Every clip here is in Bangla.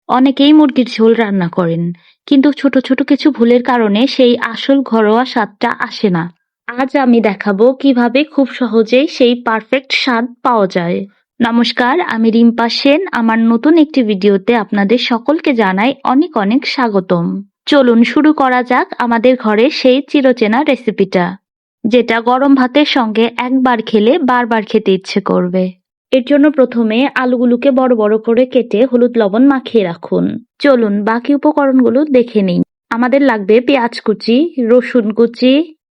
অনেকেই মুরগির ঝোল রান্না করেন, কিন্তু ছোট ছোট কিছু ভুলের কারণে সেই আসল ঘরোয়া স্বাদটা আসে না। আজ আমি দেখাবো কিভাবে খুব সহজেই সেই পারফেক্ট স্বাদ পাওয়া যায়। নমস্কার, আমি রিম্পা সেন। আমার নতুন একটি ভিডিওতে আপনাদের সকলকে জানাই অনেক অনেক স্বাগতম। চলুন শুরু করা যাক আমাদের ঘরে সেই চিরচেনা রেসিপিটা, যেটা গরম ভাতের সঙ্গে একবার খেলে বারবার খেতে ইচ্ছে করবে। এর জন্য প্রথমে আলুগুলোকে বড় বড় করে কেটে হলুদ লবণ মাখিয়ে রাখুন। চলুন বাকি উপকরণগুলো দেখে নিই। আমাদের লাগবে পেঁয়াজ কুচি, রসুন কুচি,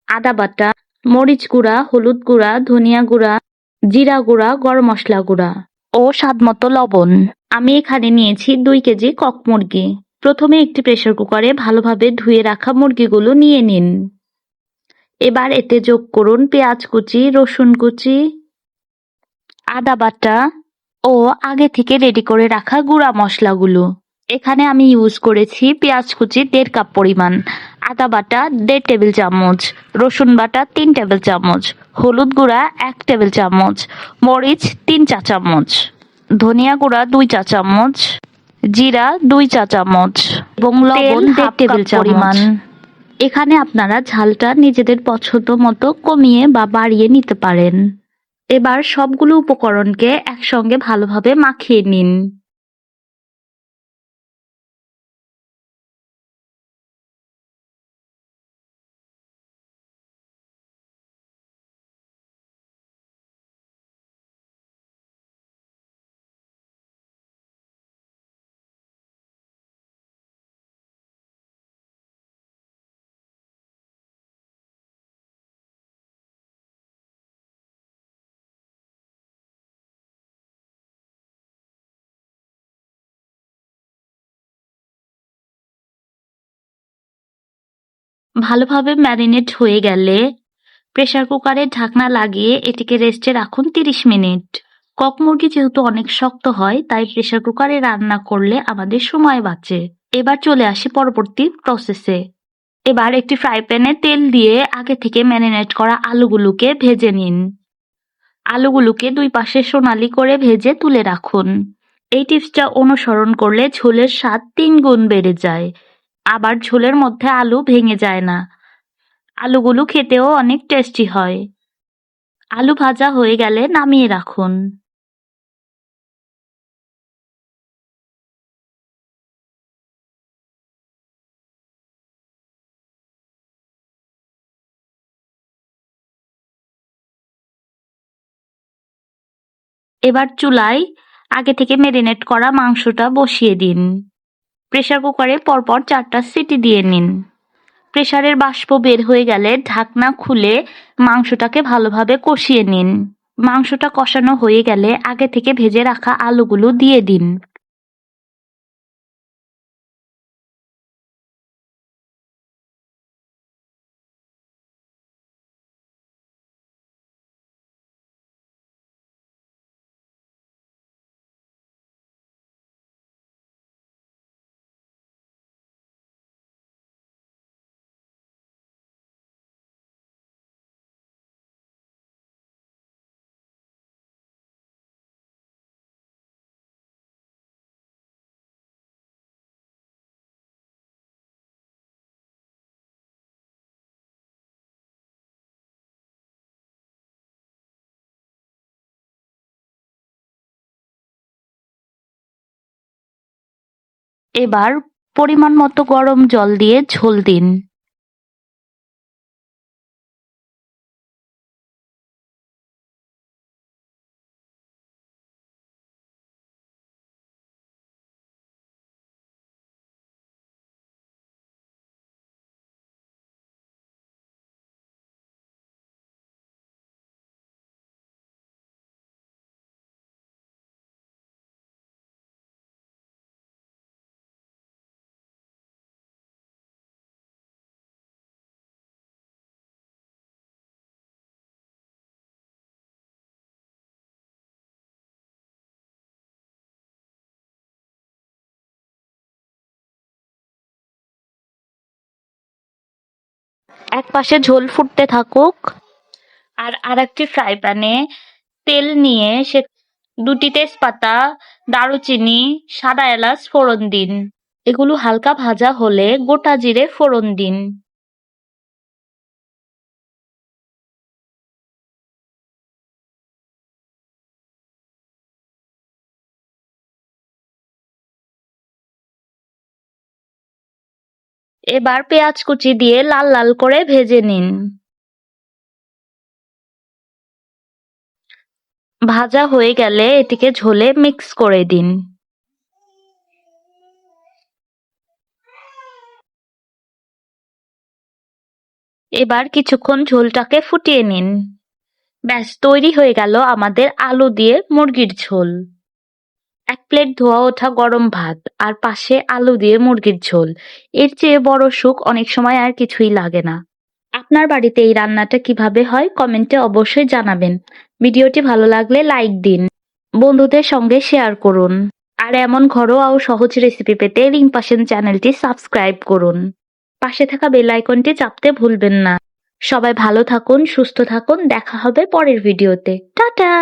আদা বাটা, মরিচ গুঁড়া, হলুদ গুঁড়া, ধনিয়া গুঁড়া, জিরা গুঁড়া, গরম মশলা গুঁড়া ও স্বাদমতো লবণ। আমি এখানে নিয়েছি 2 কেজি কক মুরগি। প্রথমে একটি প্রেসার কুকারে ভালোভাবে ধুয়ে রাখা মুরগিগুলো নিয়ে নিন। এবার এতে যোগ করুন পেঁয়াজ কুচি, রসুন কুচি, আদা বাটা ও আগে থেকে রেডি করে রাখা গুঁড়া মশলাগুলো। এখানে আমি ইউজ করেছি পেঁয়াজ কুচি 1.5 কাপ পরিমাণ, আদা বাটা 1.5 টেবিল চামচ, রসুন বাটা 3 টেবিল চামচ, হলুদ গুঁড়া 1 টেবিল চামচ, মরিচ 3 চা চামচ, ধনিয়া গুঁড়া 2 চা চামচ, জিরা 2 চা চামচ এবং লবণ 1.5 টেবিল পরিমাণ। এখানে আপনারা ঝালটা নিজেদের পছন্দ মতো কমিয়ে বা বাড়িয়ে নিতে পারেন। এবার সবগুলো উপকরণকে একসঙ্গে ভালোভাবে মাখিয়ে নিন। ভালোভাবে ম্যারিনেট হয়ে গেলে প্রেসার কুকারে ঢাকনা লাগিয়ে এটিকে রেস্টে রাখুন 30 মিনিট। কক মুরগি যেহেতু অনেক শক্ত হয়, তাই প্রেসার কুকারে রান্না করলে আমাদের সময় বাঁচে। এবার চলে আসি পরবর্তী প্রসেসে। এবার একটি ফ্রাই প্যানে তেল দিয়ে আগে থেকে ম্যারিনেট করা আলুগুলোকে ভেজে নিন। আলুগুলোকে 2 পাশে সোনালি করে ভেজে তুলে রাখুন। এই টিপসটা অনুসরণ করলে ঝোলের স্বাদ 3 গুণ বেড়ে যায়। আবার ঝোলের মধ্যে আলু ভেঙে যায় না। আলুগুলো খেতেও অনেক টেস্টি হয়। আলু ভাজা হয়ে গেলে নামিয়ে রাখুন। এবার চুলায় আগে থেকে ম্যারিনেট করা মাংসটা বসিয়ে দিন। প্রেসার কুকারে পরপর 4টা সিটি দিয়ে নিন। প্রেসারের বাষ্প বের হয়ে গেলে ঢাকনা খুলে মাংসটাকে ভালোভাবে কষিয়ে নিন। মাংসটা কষানো হয়ে গেলে আগে থেকে ভেজে রাখা আলুগুলো দিয়ে দিন। এবার পরিমাণ মতো গরম জল দিয়ে ঝোল দিন। এক পাশে ঝোল ফুটতে থাকুক আর আরেকটি ফ্রাই প্যানে তেল নিয়ে 2টি তেজপাতা, দারুচিনি, সাদা এলাচ ফোড়ন দিন। এগুলো হালকা ভাজা হলে গোটা জিরে ফোড়ন দিন। এবার পেঁয়াজ কুচি দিয়ে লাল লাল করে ভেজে নিন। ভাজা হয়ে গেলে এটিকে ঝোলে মিক্স করে দিন। এবার কিছুক্ষণ ঝোলটাকে ফুটিয়ে নিন। ব্যাস তৈরি হয়ে গেল আমাদের আলু দিয়ে মুরগির ঝোল। 1 প্লেট ধোয়া ওঠা গরম ভাত আর পাশে আলু দিয়ে মুরগির ঝোল। এর চেয়ে বড় সুখ অনেক সময় আর কিছুই লাগে না। আপনার বাড়িতে এই রান্নাটা কিভাবে হয় কমেন্টে অবশ্যই জানাবেন। ভিডিওটি ভালো লাগলে লাইক দিন, বন্ধুদের সঙ্গে শেয়ার করুন। আর এমন ঘরোয়া ও সহজ রেসিপি পেতে রিংপাশন চ্যানেলটি সাবস্ক্রাইব করুন। পাশে থাকা বেল আইকনটি চাপতে ভুলবেন না। সবাই ভালো থাকুন, সুস্থ থাকুন, দেখা হবে পরের ভিডিওতে। টাটা।